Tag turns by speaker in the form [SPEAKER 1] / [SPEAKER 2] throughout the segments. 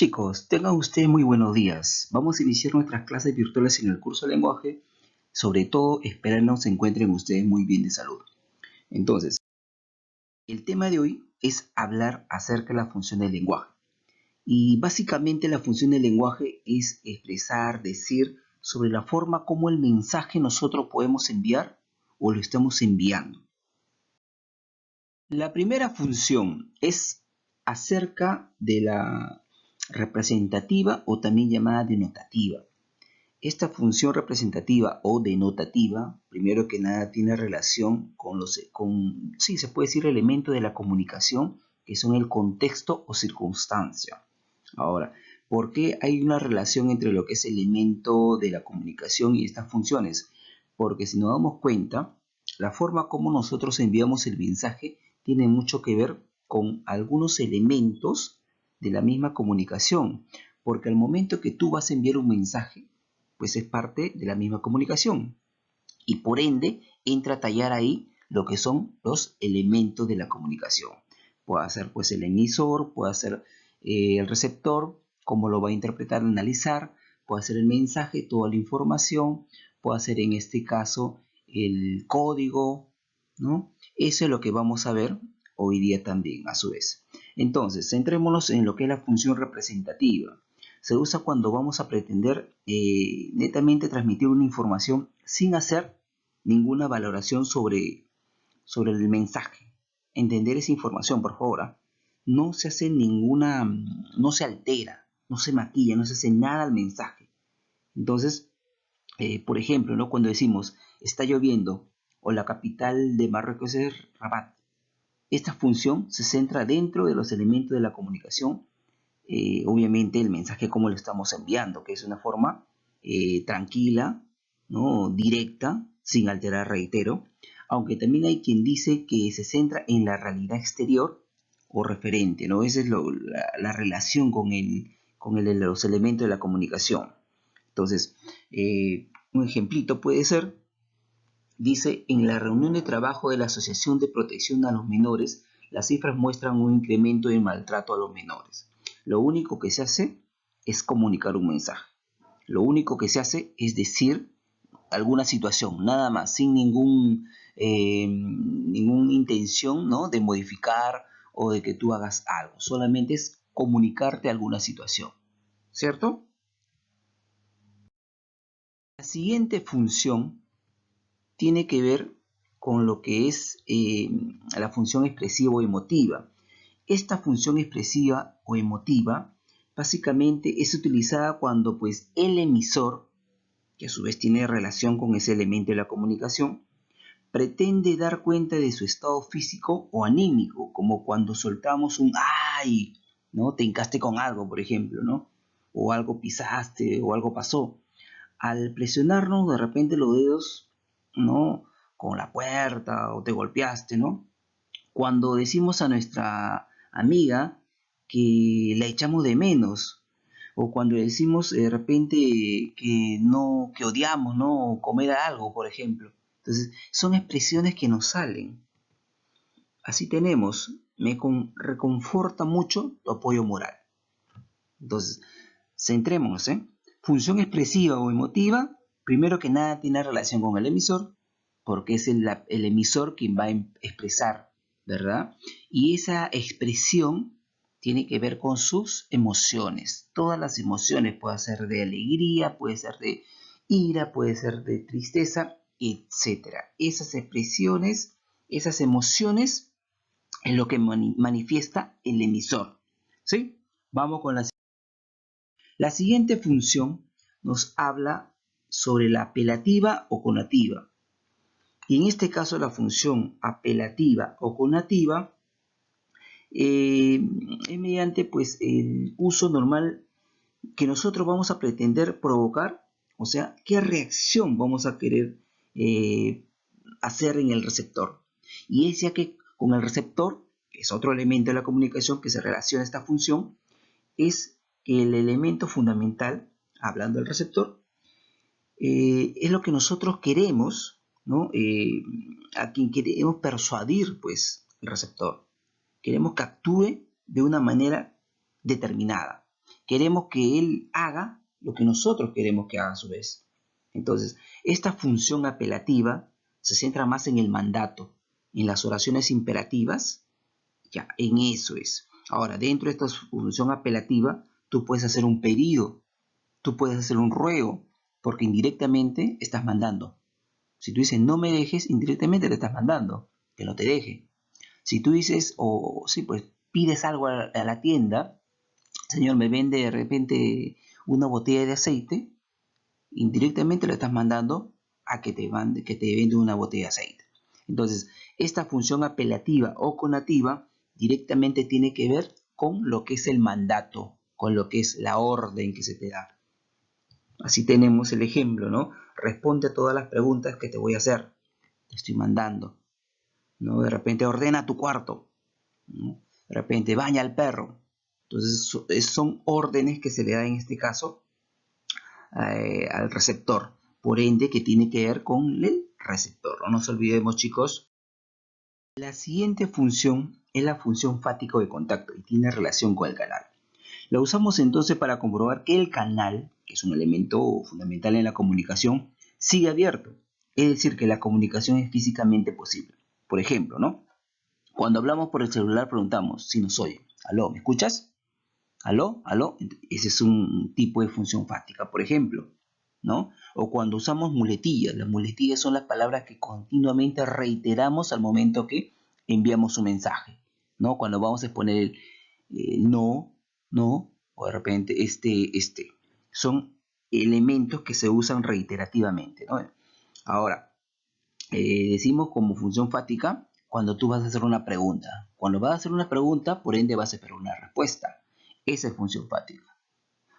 [SPEAKER 1] Chicos, tengan ustedes muy buenos días. Vamos a iniciar nuestras clases virtuales en el curso de lenguaje. Sobre todo, esperando se encuentren ustedes muy bien de salud. Entonces, el tema de hoy es hablar acerca de la función del lenguaje. Y básicamente la función del lenguaje es expresar, decir sobre la forma como el mensaje nosotros podemos enviar o lo estamos enviando. La primera función es acerca de la representativa o también llamada denotativa. Esta función representativa o denotativa, primero que nada, tiene relación sí, se puede decir elementos de la comunicación que son el contexto o circunstancia. Ahora, ¿por qué hay una relación entre lo que es elemento de la comunicación y estas funciones? Porque si nos damos cuenta, la forma como nosotros enviamos el mensaje tiene mucho que ver con algunos elementos de la misma comunicación. Porque al momento que tú vas a enviar un mensaje, pues es parte de la misma comunicación. Y por ende, entra a tallar ahí lo que son los elementos de la comunicación. Puede ser pues el emisor, puede ser el receptor, cómo lo va a interpretar, analizar, puede ser el mensaje, toda la información, puede ser en este caso el código, ¿no? Eso es lo que vamos a ver hoy día también, a su vez. Entonces, centrémonos en lo que es la función representativa. Se usa cuando vamos a pretender netamente transmitir una información sin hacer ninguna valoración sobre el mensaje. Entender esa información, por favor. No se hace no se altera, no se maquilla, no se hace nada al mensaje. Entonces, por ejemplo, ¿no? Cuando decimos está lloviendo o la capital de Marruecos es Rabat, esta función se centra dentro de los elementos de la comunicación. Obviamente el mensaje como lo estamos enviando, que es una forma tranquila, ¿no? Directa, sin alterar, reitero, aunque también hay quien dice que se centra en la realidad exterior o referente, ¿no? Esa es la relación con los elementos de la comunicación. Entonces, un ejemplito puede ser, dice, en la reunión de trabajo de la Asociación de Protección a los Menores, las cifras muestran un incremento de maltrato a los menores. Lo único que se hace es comunicar un mensaje. Lo único que se hace es decir alguna situación, nada más, sin ninguna intención, ¿no? De modificar o de que tú hagas algo. Solamente es comunicarte alguna situación, ¿cierto? La siguiente función tiene que ver con lo que es la función expresiva o emotiva. Esta función expresiva o emotiva básicamente es utilizada cuando pues el emisor, que a su vez tiene relación con ese elemento de la comunicación, pretende dar cuenta de su estado físico o anímico, como cuando soltamos un ¡ay!, ¿no? Te hincaste con algo, por ejemplo, ¿no? O algo pisaste o algo pasó. Al presionarnos de repente los dedos, ¿no? Con la puerta o te golpeaste, ¿no? Cuando decimos a nuestra amiga que la echamos de menos, o cuando decimos de repente que no, que odiamos, ¿no? Comer algo, por ejemplo. Entonces, son expresiones que nos salen. Así tenemos, reconforta mucho tu apoyo moral. Entonces, centrémonos, ¿eh? Función expresiva o emotiva, primero que nada tiene relación con el emisor, porque es el emisor quien va a expresar, ¿verdad? Y esa expresión tiene que ver con sus emociones. Todas las emociones, puede ser de alegría, puede ser de ira, puede ser de tristeza, etc. Esas expresiones, esas emociones es lo que manifiesta el emisor, ¿sí? Vamos con la siguiente función nos habla sobre la apelativa o conativa. Y en este caso la función apelativa o conativa es mediante pues, el uso normal que nosotros vamos a pretender provocar, o sea, qué reacción vamos a querer hacer en el receptor. Y es ya que con el receptor, que es otro elemento de la comunicación que se relaciona a esta función, es que el elemento fundamental, hablando del receptor, es lo que nosotros queremos, ¿no? A quien queremos persuadir, pues, el receptor. Queremos que actúe de una manera determinada, queremos que él haga lo que nosotros queremos que haga a su vez. Entonces, esta función apelativa se centra más en el mandato, en las oraciones imperativas, ya, en eso es. Ahora, dentro de esta función apelativa, tú puedes hacer un pedido, tú puedes hacer un ruego, porque indirectamente estás mandando. Si tú dices no me dejes, indirectamente le estás mandando que no te deje. Si tú dices, o sí, pues pides algo a la tienda, señor, me vende de repente una botella de aceite, indirectamente le estás mandando a que que te venda una botella de aceite. Entonces, esta función apelativa o conativa directamente tiene que ver con lo que es el mandato, con lo que es la orden que se te da. Así tenemos el ejemplo, ¿no? Responde a todas las preguntas que te voy a hacer. Te estoy mandando, ¿no? De repente ordena tu cuarto, ¿no? De repente baña al perro. Entonces son órdenes que se le da en este caso al receptor, por ende que tiene que ver con el receptor. No nos olvidemos, chicos. La siguiente función es la función fático de contacto y tiene relación con el canal. La usamos entonces para comprobar que el canal, que es un elemento fundamental en la comunicación, sigue abierto. Es decir, que la comunicación es físicamente posible. Por ejemplo, ¿no? Cuando hablamos por el celular preguntamos si nos oye. ¿Aló? ¿Me escuchas? ¿Aló? ¿Aló? Ese es un tipo de función fáctica, por ejemplo, ¿no? O cuando usamos muletillas. Las muletillas son las palabras que continuamente reiteramos al momento que enviamos un mensaje, ¿no? Cuando vamos a exponer el no, no, o de repente este. Son elementos que se usan reiterativamente, ¿no? Ahora, decimos como función fática cuando tú vas a hacer una pregunta. Cuando vas a hacer una pregunta, por ende vas a esperar una respuesta. Esa es función fática.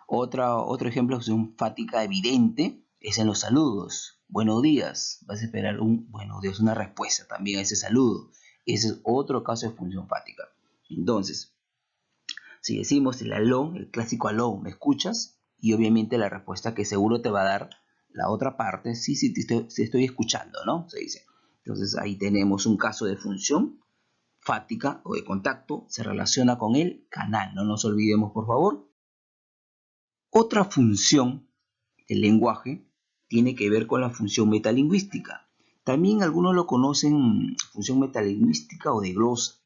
[SPEAKER 1] Otro ejemplo de función fática evidente es en los saludos. Buenos días. Vas a esperar un buenos días, una respuesta también a ese saludo. Ese es otro caso de función fática. Entonces, si decimos el aló, el clásico aló, ¿me escuchas? Y obviamente la respuesta que seguro te va a dar la otra parte, sí, sí, te estoy escuchando, ¿no? Se dice. Entonces ahí tenemos un caso de función fática o de contacto, se relaciona con el canal, no nos olvidemos por favor. Otra función del lenguaje tiene que ver con la función metalingüística. También algunos lo conocen función metalingüística o de glosa,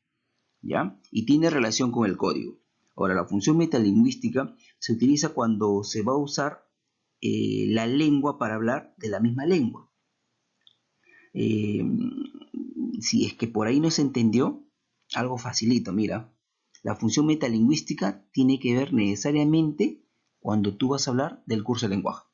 [SPEAKER 1] ¿ya? Y tiene relación con el código. Ahora, la función metalingüística se utiliza cuando se va a usar la lengua para hablar de la misma lengua. Si es que por ahí no se entendió, algo facilito, mira. La función metalingüística tiene que ver necesariamente cuando tú vas a hablar del curso de lenguaje.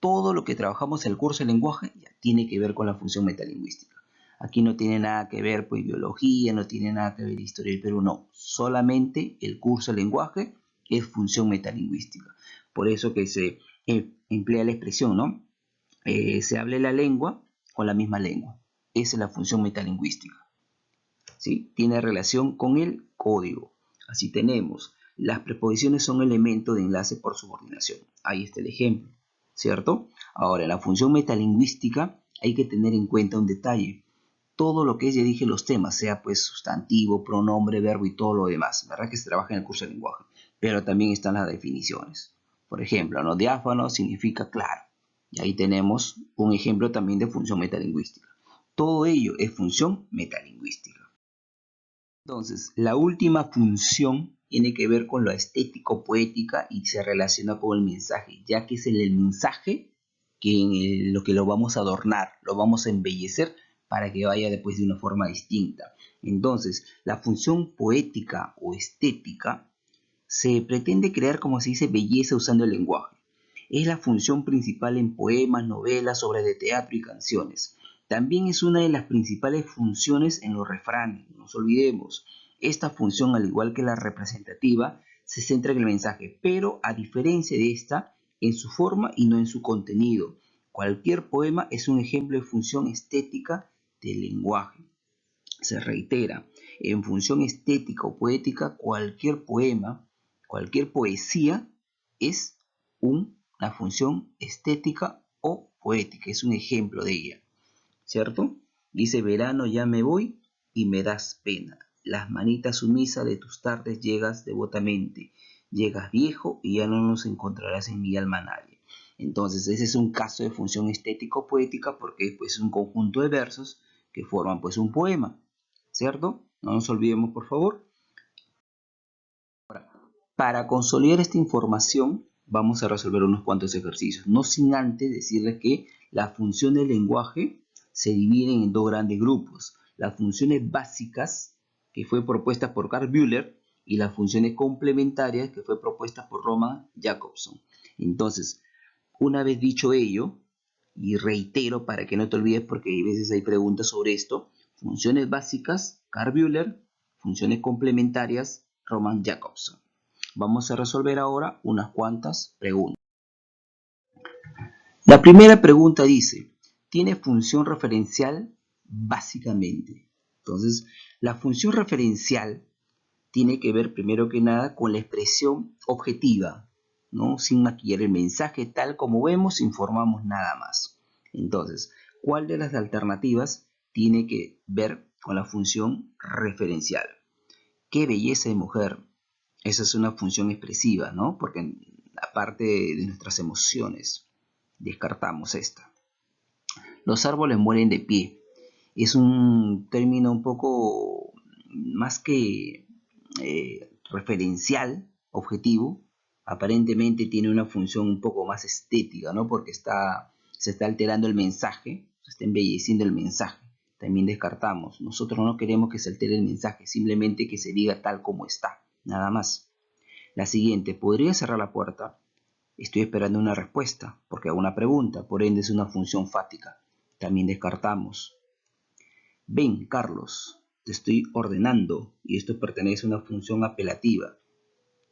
[SPEAKER 1] Todo lo que trabajamos en el curso de lenguaje ya tiene que ver con la función metalingüística. Aquí no tiene nada que ver pues biología, no tiene nada que ver historia del Perú, no. Solamente el curso de lenguaje es función metalingüística. Por eso que se emplea la expresión, ¿no? Se hable la lengua con la misma lengua. Esa es la función metalingüística, ¿sí? Tiene relación con el código. Así tenemos, las preposiciones son elementos de enlace por subordinación. Ahí está el ejemplo, ¿cierto? Ahora, en la función metalingüística hay que tener en cuenta un detalle. Todo lo que es, ya dije, los temas, sea pues sustantivo, pronombre, verbo y todo lo demás, ¿verdad? Que se trabaja en el curso de lenguaje. Pero también están las definiciones. Por ejemplo, ¿no? Diáfano significa claro. Y ahí tenemos un ejemplo también de función metalingüística. Todo ello es función metalingüística. Entonces, la última función tiene que ver con lo estético-poética y se relaciona con el mensaje, ya que es el mensaje lo que lo vamos a adornar, lo vamos a embellecer para que vaya después de una forma distinta. Entonces, la función poética o estética se pretende crear, como se dice, belleza usando el lenguaje. Es la función principal en poemas, novelas, obras de teatro y canciones. También es una de las principales funciones en los refranes, no nos olvidemos. Esta función, al igual que la representativa, se centra en el mensaje, pero a diferencia de esta, en su forma y no en su contenido. Cualquier poema es un ejemplo de función estética del lenguaje. Se reitera, en función estética o poética, cualquier poema, cualquier poesía es una función estética o poética, es un ejemplo de ella. ¿Cierto? Dice, verano ya me voy y me das pena. Las manitas sumisas de tus tardes llegas devotamente. llegas viejo y ya no nos encontrarás en mi alma nadie. Entonces ese es un caso de función estético-poética porque pues, es un conjunto de versos que forman pues un poema, ¿cierto? No nos olvidemos por favor. Para consolidar esta información vamos a resolver unos cuantos ejercicios, no sin antes decirles que las funciones del lenguaje se dividen en dos grandes grupos, las funciones básicas que fue propuesta por Carl Bühler y las funciones complementarias que fue propuesta por Roman Jakobson. Entonces, una vez dicho ello, y reitero para que no te olvides porque a veces hay preguntas sobre esto, funciones básicas, Carl Bühler, funciones complementarias, Roman Jakobson. Vamos a resolver ahora unas cuantas preguntas. La primera pregunta dice, ¿tiene función referencial? Básicamente. Entonces, la función referencial tiene que ver primero que nada con la expresión objetiva, ¿no? Sin maquillar el mensaje, tal como vemos, informamos nada más. Entonces, ¿cuál de las alternativas tiene que ver con la función referencial? ¡Qué belleza de mujer! Esa es una función expresiva, ¿no? Porque aparte de nuestras emociones, descartamos esta. Los árboles mueren de pie. Es un término un poco más que referencial, objetivo. Aparentemente tiene una función un poco más estética, ¿no? Porque se está alterando el mensaje, se está embelleciendo el mensaje. También descartamos. Nosotros no queremos que se altere el mensaje, simplemente que se diga tal como está, nada más. La siguiente, ¿podría cerrar la puerta? Estoy esperando una respuesta, porque hago una pregunta, por ende es una función fática. También descartamos. Ven, Carlos, te estoy ordenando, y esto pertenece a una función apelativa,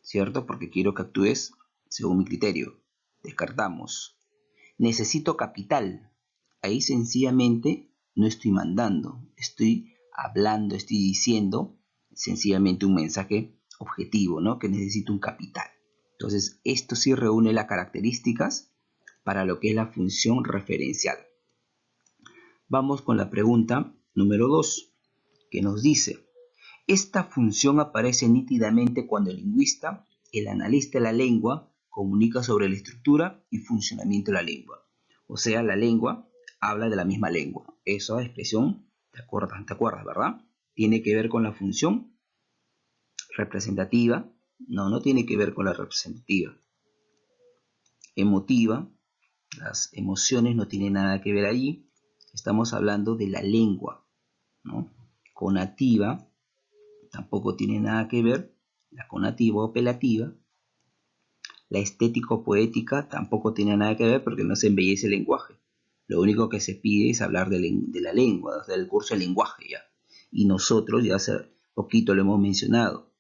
[SPEAKER 1] ¿cierto? Porque quiero que actúes según mi criterio. Descartamos. Necesito capital. Ahí sencillamente no estoy mandando, estoy hablando, estoy diciendo sencillamente un mensaje objetivo, ¿no? Que necesito un capital. Entonces, esto sí reúne las características para lo que es la función referencial. Vamos con la pregunta número 2, que nos dice, esta función aparece nítidamente cuando el lingüista, el analista de la lengua, comunica sobre la estructura y funcionamiento de la lengua. O sea, la lengua habla de la misma lengua. Esa expresión, ¿te acuerdas, verdad? Tiene que ver con la función representativa. No tiene que ver con la representativa. Emotiva, las emociones no tienen nada que ver allí. Estamos hablando de la lengua, ¿no? Conativa, tampoco tiene nada que ver. La conativa o apelativa. La estético-poética tampoco tiene nada que ver porque no se embellece el lenguaje. Lo único que se pide es hablar de la lengua, del curso de lenguaje ya. Y nosotros ya hace poquito lo hemos mencionado.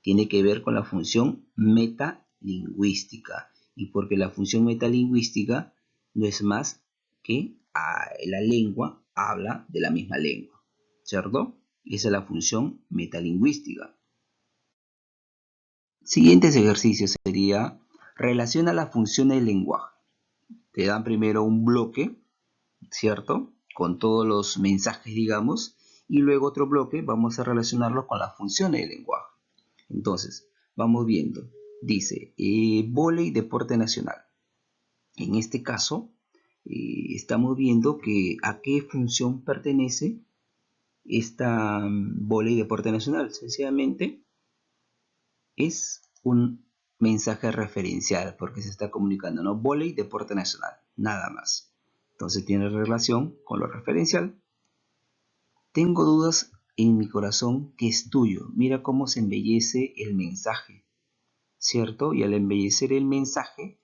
[SPEAKER 1] Tiene que ver con la función metalingüística. Y porque la función metalingüística no es más que la lengua habla de la misma lengua, ¿cierto? Y esa es la función metalingüística. Siguientes ejercicios sería relaciona las funciones del lenguaje. Te dan primero un bloque, ¿cierto? Con todos los mensajes, digamos, y luego otro bloque vamos a relacionarlo con las funciones del lenguaje. Entonces, vamos viendo. Dice, vóley, deporte nacional. En este caso, estamos viendo que a qué función pertenece esta vóley, deporte nacional. Sencillamente, es un mensaje referencial porque se está comunicando, ¿no? Vóley, deporte nacional, nada más. Entonces tiene relación con lo referencial. Tengo dudas en mi corazón que es tuyo. Mira cómo se embellece el mensaje, ¿cierto? Y al embellecer el mensaje,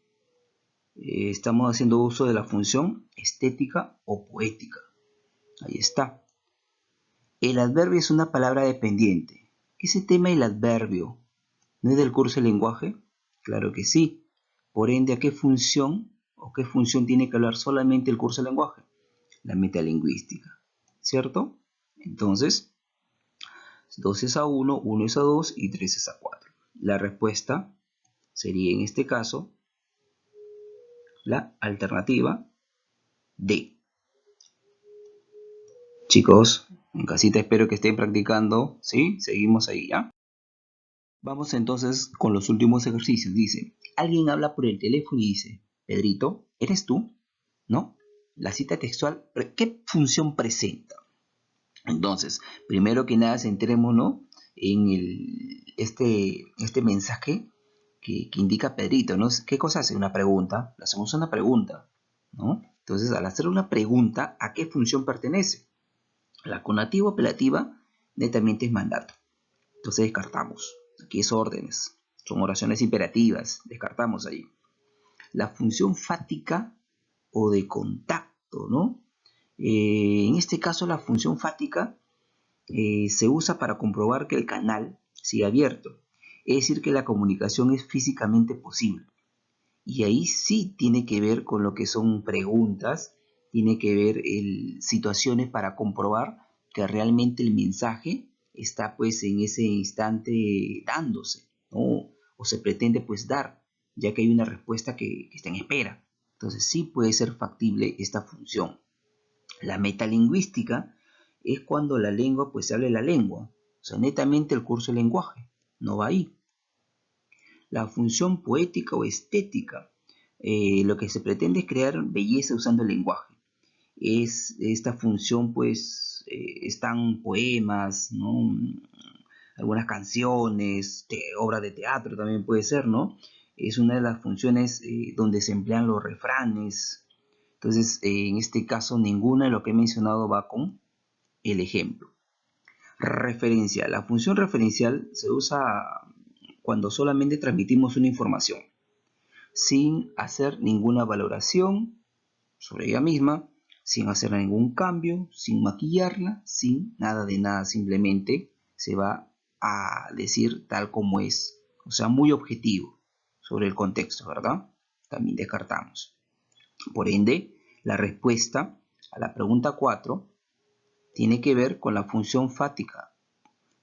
[SPEAKER 1] estamos haciendo uso de la función estética o poética. Ahí está. El adverbio es una palabra dependiente. Ese tema del adverbio, ¿no es del curso de lenguaje? Claro que sí. Por ende, ¿a qué función o qué función tiene que hablar solamente el curso de lenguaje? La metalingüística, ¿cierto? Entonces, 2 es a 1, 1 es a 2 y 3 es a 4. La respuesta sería en este caso la alternativa D. Chicos, en casita espero que estén practicando, ¿sí? Seguimos ahí, ¿ya? Vamos entonces con los últimos ejercicios. Dice, alguien habla por el teléfono y dice, Pedrito, ¿eres tú? ¿No? La cita textual, ¿qué función presenta? Entonces, primero que nada, centrémonos en este mensaje que indica Pedrito, ¿no? ¿Qué cosa hace? Una pregunta. Le hacemos una pregunta, ¿no? Entonces, al hacer una pregunta, ¿a qué función pertenece? La conativa apelativa netamente es mandato. Entonces descartamos. Aquí es órdenes. Son oraciones imperativas. Descartamos ahí. La función fática o de contacto, ¿no? En este caso, la función fática se usa para comprobar que el canal sigue abierto. Es decir, que la comunicación es físicamente posible. Y ahí sí tiene que ver con lo que son preguntas, tiene que ver situaciones para comprobar que realmente el mensaje está pues en ese instante dándose, ¿no? O se pretende pues dar, ya que hay una respuesta que está en espera. Entonces sí puede ser factible esta función. La metalingüística es cuando la lengua pues se habla la lengua, o sea, netamente el curso del lenguaje, no va ahí. La función poética o estética, lo que se pretende es crear belleza usando el lenguaje. Es esta función pues están poemas, ¿no? Algunas canciones, obras de teatro también puede ser, ¿no? Es una de las funciones donde se emplean los refranes. Entonces, en este caso, ninguna de lo que he mencionado va con el ejemplo. Referencia. La función referencial se usa cuando solamente transmitimos una información, sin hacer ninguna valoración sobre ella misma, sin hacer ningún cambio, sin maquillarla, sin nada de nada, simplemente se va a decir tal como es, o sea, muy objetivo sobre el contexto, ¿verdad? También descartamos. Por ende, la respuesta a la pregunta 4 tiene que ver con la función fática.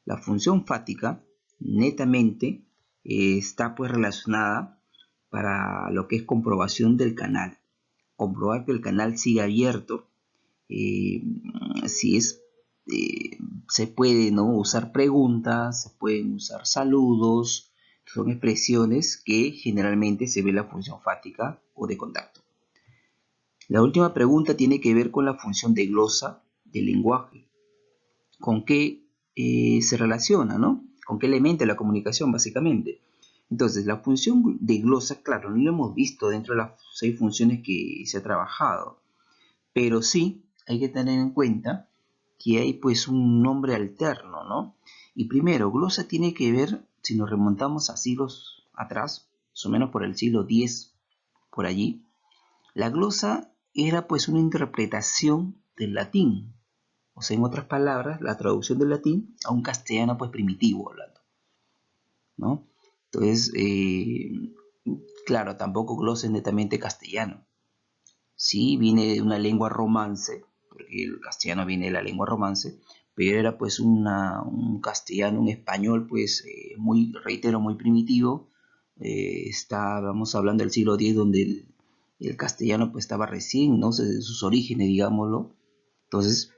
[SPEAKER 1] La función fática netamente está pues relacionada para lo que es comprobación del canal. Comprobar que el canal sigue abierto. Eh, si es, se puede, ¿no?, usar preguntas, se pueden usar saludos, son expresiones que generalmente se ve la función fática o de contacto. La última pregunta tiene que ver con la función de glosa del lenguaje. ¿Con qué se relaciona, ¿no? ¿Con qué elemento de la comunicación, básicamente? Entonces, la función de glosa, claro, no lo hemos visto dentro de las 6 funciones que se ha trabajado, pero sí hay que tener en cuenta que hay pues un nombre alterno, ¿no? Y primero, glosa tiene que ver, si nos remontamos a siglos atrás, más o menos por el siglo X, por allí, la glosa era pues una interpretación del latín, o sea, en otras palabras, la traducción del latín a un castellano pues primitivo hablando, ¿no? Entonces, claro, tampoco glosa es netamente castellano. Sí, viene de una lengua romance, porque el castellano viene de la lengua romance, pero era pues un castellano, un español pues muy, reitero, muy primitivo. Vamos hablando del siglo X, donde el castellano pues estaba recién, ¿no? De sus orígenes, digámoslo. Entonces,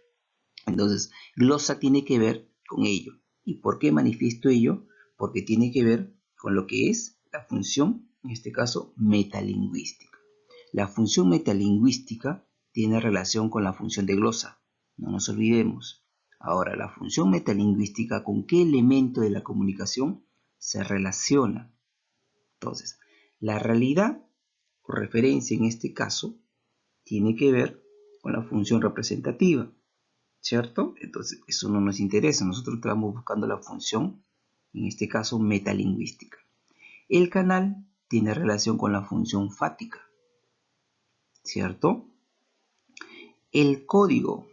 [SPEAKER 1] glosa tiene que ver con ello. ¿Y por qué manifiesto ello? Porque tiene que ver con lo que es la función, en este caso, metalingüística. La función metalingüística tiene relación con la función de glosa. No nos olvidemos. Ahora, la función metalingüística, ¿con qué elemento de la comunicación se relaciona? Entonces, la realidad o referencia en este caso tiene que ver con la función representativa, ¿cierto? Entonces, eso no nos interesa. Nosotros estamos buscando la función, en este caso, metalingüística. El canal tiene relación con la función fática, ¿cierto? El código.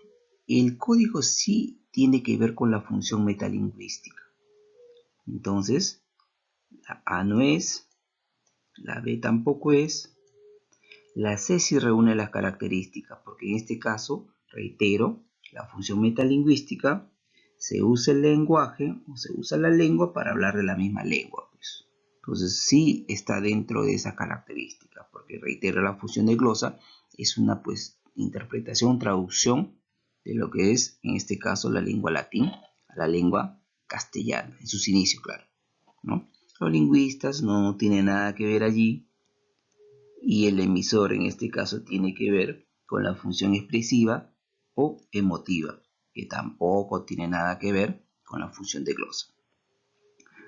[SPEAKER 1] El código sí tiene que ver con la función metalingüística. Entonces, la A no es, la B tampoco es, la C sí reúne las características, porque en este caso, reitero, la función metalingüística se usa el lenguaje o se usa la lengua para hablar de la misma lengua, pues. Entonces sí está dentro de esa característica, porque reitero, la función de glosa es una pues interpretación, traducción de lo que es en este caso la lengua latín a la lengua castellana, en sus inicios, claro. ¿no? Los lingüistas no tienen nada que ver allí y el emisor en este caso tiene que ver con la función expresiva o emotiva, que tampoco tiene nada que ver con la función de glosa.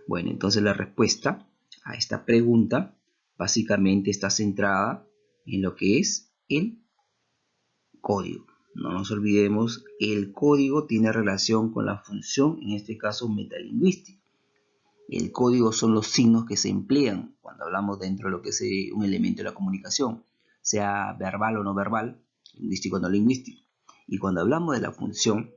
[SPEAKER 1] Bueno, entonces la respuesta a esta pregunta básicamente está centrada en lo que es el código. No nos olvidemos, el código tiene relación con la función, en este caso metalingüística. El código son los signos que se emplean cuando hablamos dentro de lo que es un elemento de la comunicación, sea verbal o no verbal, lingüístico o no lingüístico. Y cuando hablamos de la función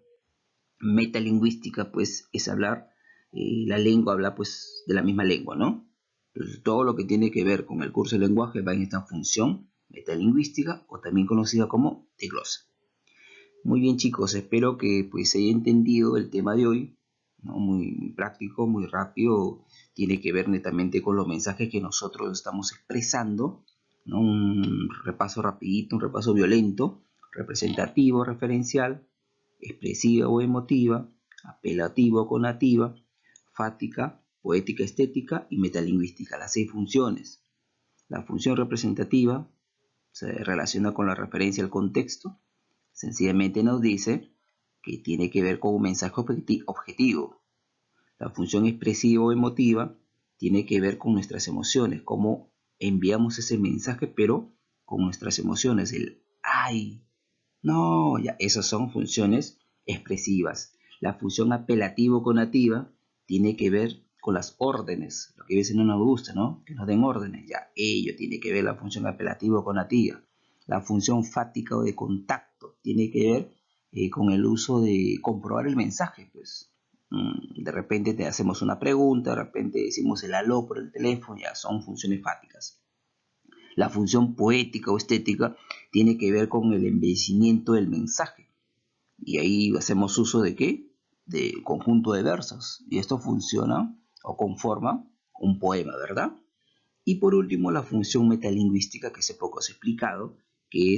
[SPEAKER 1] metalingüística, pues es hablar, la lengua habla pues de la misma lengua, ¿no? Entonces, todo lo que tiene que ver con el curso de lenguaje va en esta función metalingüística o también conocida como diglosa. Muy bien, chicos, espero que pues se haya entendido el tema de hoy, ¿no? Muy práctico, muy rápido, tiene que ver netamente con los mensajes que nosotros estamos expresando, ¿no? Un repaso rapidito, un repaso violento, representativo, referencial, expresiva o emotiva, apelativo o conativa, fática, poética, estética y metalingüística, las 6 funciones. La función representativa se relaciona con la referencia al contexto. Sencillamente nos dice que tiene que ver con un mensaje objetivo. La función expresiva o emotiva tiene que ver con nuestras emociones, cómo enviamos ese mensaje, pero con nuestras emociones, el ay, no, ya, esas son funciones expresivas. La función apelativo-conativa tiene que ver con las órdenes, lo que a veces no nos gusta, ¿no? Que nos den órdenes, ya, ello tiene que ver la función apelativo-conativa. La función fática o de contacto tiene que ver con el uso de comprobar el mensaje, pues. De repente te hacemos una pregunta, de repente decimos el aló por el teléfono, ya son funciones fáticas. La función poética o estética tiene que ver con el embellecimiento del mensaje. Y ahí hacemos uso de ¿qué? De conjunto de versos. Y esto funciona o conforma un poema, ¿verdad? Y por último, la función metalingüística que hace poco os he explicado, que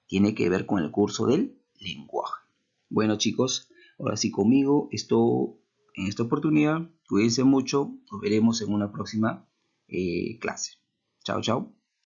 [SPEAKER 1] tiene que ver con el curso del lenguaje. Bueno, chicos, ahora sí conmigo, en esta oportunidad, cuídense mucho, nos veremos en una próxima clase. Chao, chao.